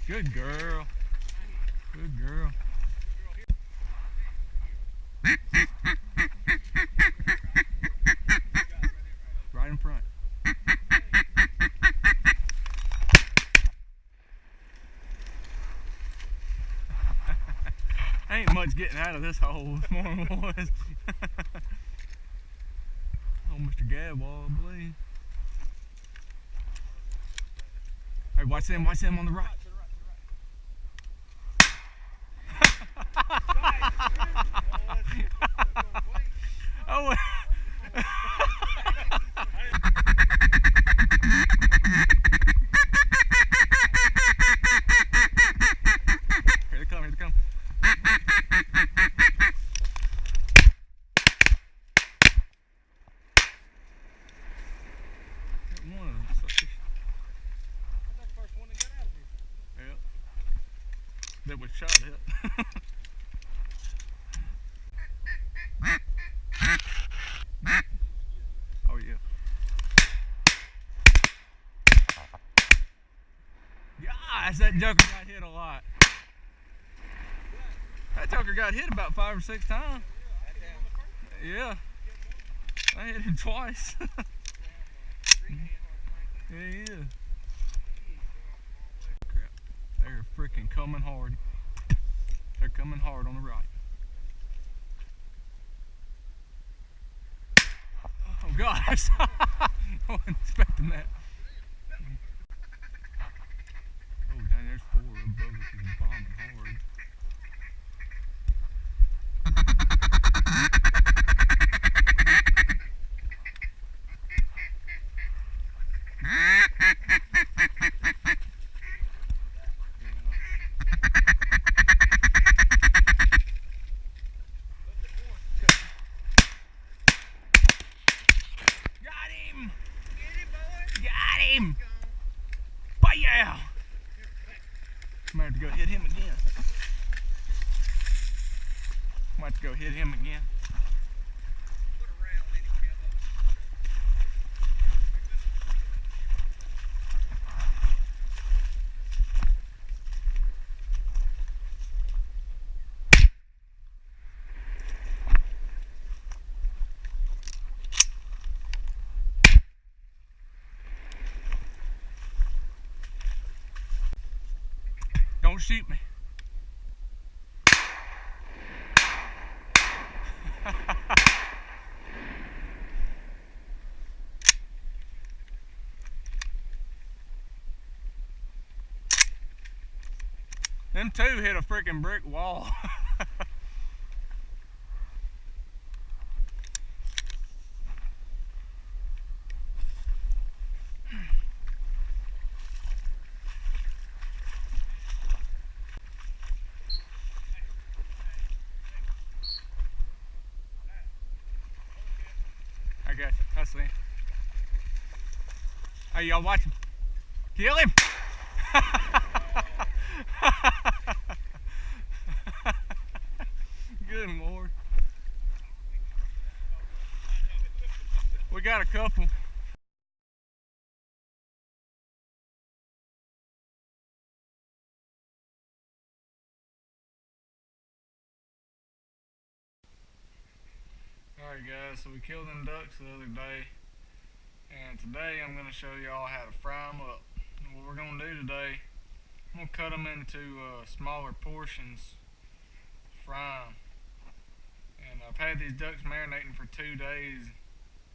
Good girl. Good girl. Right in front. Ain't much getting out of this hole this morning, boys. Oh, Mr. Gadwall, I believe. Hey, watch them on the right. Oh, here they come, here they come. One of them suckers. That's the first one that got out of here. Yep. That was shot at. Oh yeah. Gosh, that joker got hit a lot. That joker got hit about 5 or 6 times. Yeah. I hit him twice. Yeah. Crap. They're freaking coming hard. They're coming hard on the right. Oh gosh. I wasn't expecting that. Oh dang, there's 4 of them brothers who's bombing hard. Got him! Bam! Might have to go hit him again. Might have to go hit him again. Don't shoot me. Them 2 hit a freaking brick wall. I got you. I see him. Hey, y'all watch him. Kill him! Good Lord. We got a couple. Alright guys, so we killed them ducks the other day, and today I'm going to show y'all how to fry them up. And what we're going to do today, I'm going to cut them into smaller portions, fry them. And I've had these ducks marinating for 2 days,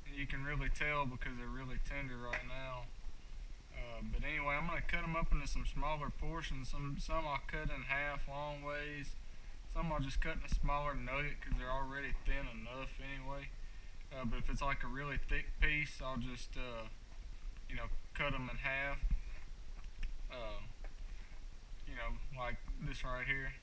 and you can really tell because they're really tender right now. But anyway, I'm going to cut them up into some smaller portions. Some I'll cut in half long ways. Some I'll just cut in a smaller nugget because they're already thin enough anyway. But if it's like a really thick piece, I'll just, you know, cut them in half. You know, like this right here.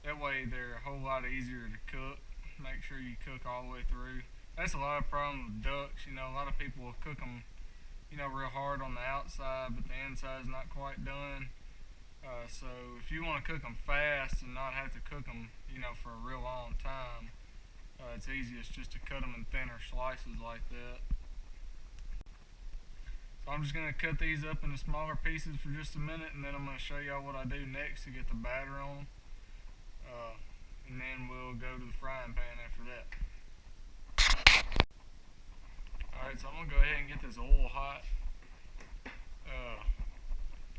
That way they're a whole lot easier to cook. Make sure you cook all the way through. That's a lot of problems with ducks. You know, a lot of people will cook them, you know, real hard on the outside, but the inside's not quite done. So if you want to cook them fast and not have to cook them, you know, for a real long time, it's easiest just to cut them in thinner slices like that. So I'm just going to cut these up into smaller pieces for just a minute, and then I'm going to show y'all what I do next to get the batter on. And then we'll go to the frying pan after that. Alright, so I'm going to go ahead and get this oil hot.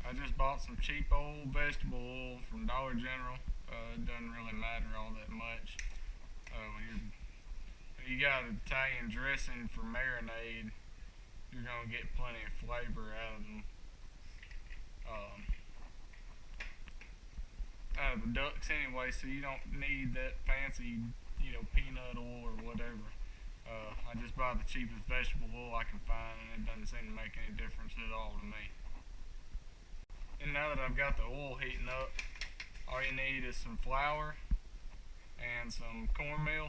I just bought some cheap old vegetable oil from Dollar General. It doesn't really matter all that much. When you got Italian dressing for marinade, you're going to get plenty of flavor out of them. Out of the ducks anyway, so you don't need that fancy, peanut oil or whatever. I just buy the cheapest vegetable oil I can find, and it doesn't seem to make any difference at all to me. And now that I've got the oil heating up, all you need is some flour and some cornmeal.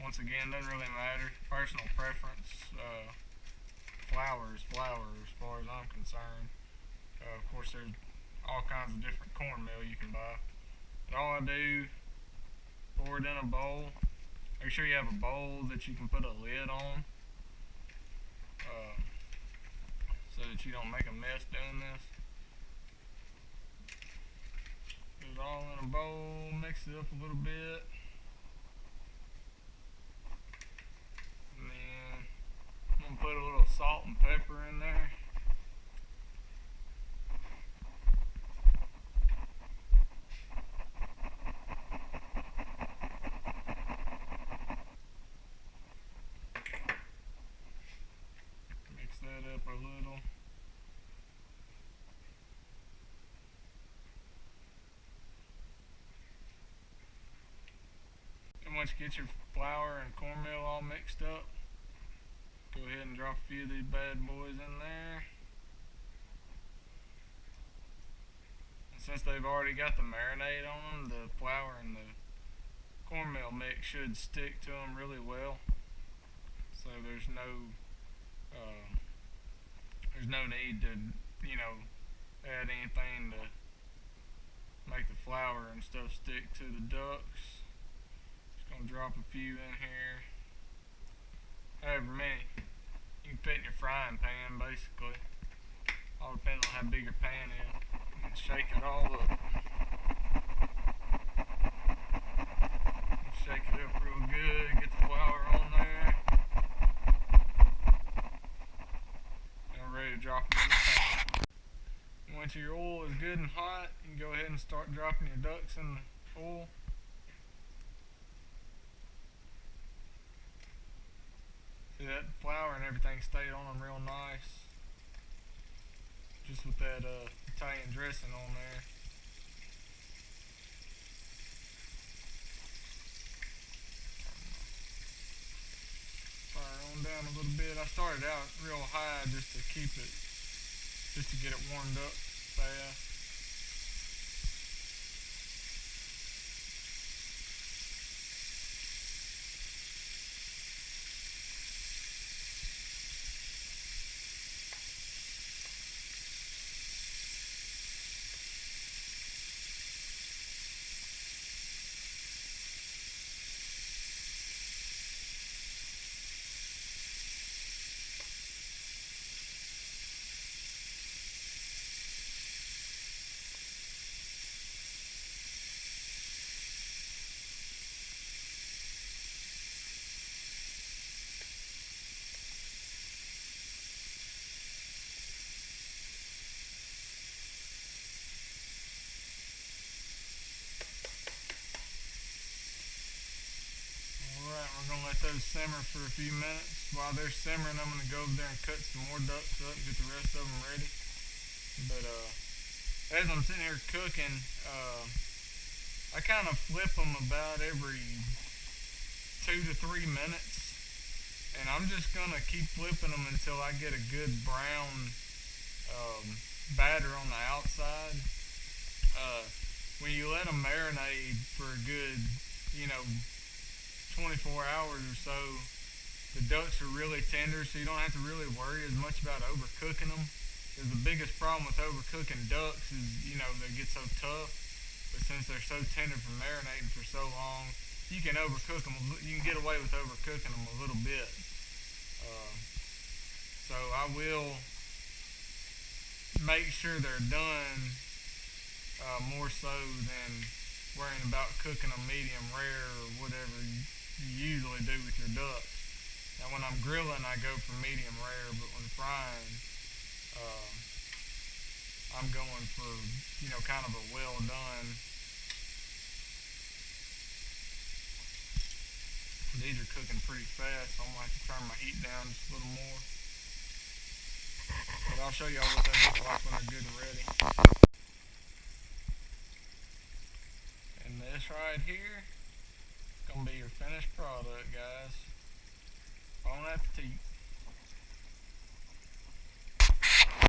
Once again, doesn't really matter. Personal preference. Flour is flour as far as I'm concerned. Of course, there's all kinds of different cornmeal you can buy. But all I do, pour it in a bowl. Make sure you have a bowl that you can put a lid on, so that you don't make a mess doing this. Put it all in a bowl, mix it up a little bit. And then I'm going to put a little salt and pepper in there. Up a little. And once you get your flour and cornmeal all mixed up, go ahead and drop a few of these bad boys in there. And since they've already got the marinade on them, the flour and the cornmeal mix should stick to them really well. So there's no need to, add anything to make the flour and stuff stick to the ducks. Just gonna drop a few in here. However many you can fit in your frying pan, basically. All depends on how big your pan is. And shake it all up. Shake it up real good, get the flour on there. Ready to drop them in the pan. Once your oil is good and hot, you can go ahead and start dropping your ducks in the oil. See that flour and everything stayed on them real nice, just with that Italian dressing on there. Down a little bit. I started out real high just to get it warmed up fast. Let those simmer for a few minutes. While they're simmering, I'm going to go over there and cut some more ducks up and get the rest of them ready. But as I'm sitting here cooking, I kind of flip them about every 2 to 3 minutes, and I'm just going to keep flipping them until I get a good brown batter on the outside. When you let them marinate for a good 24 hours or so, the ducks are really tender, so you don't have to really worry as much about overcooking them. Because the biggest problem with overcooking ducks is, they get so tough. But since they're so tender from marinating for so long, you can overcook them. You can get away with overcooking them a little bit. I will make sure they're done more so than worrying about cooking them medium rare or whatever you usually do with your ducks. Now when I'm grilling I go for medium rare, but when frying uh, I'm going for, you know, kind of a well done. These are cooking pretty fast, so I'm going to have to turn my heat down just a little more. But I'll show y'all what they look like when they're good and ready. And this right here is going to be your finished product, guys. Bon appetit.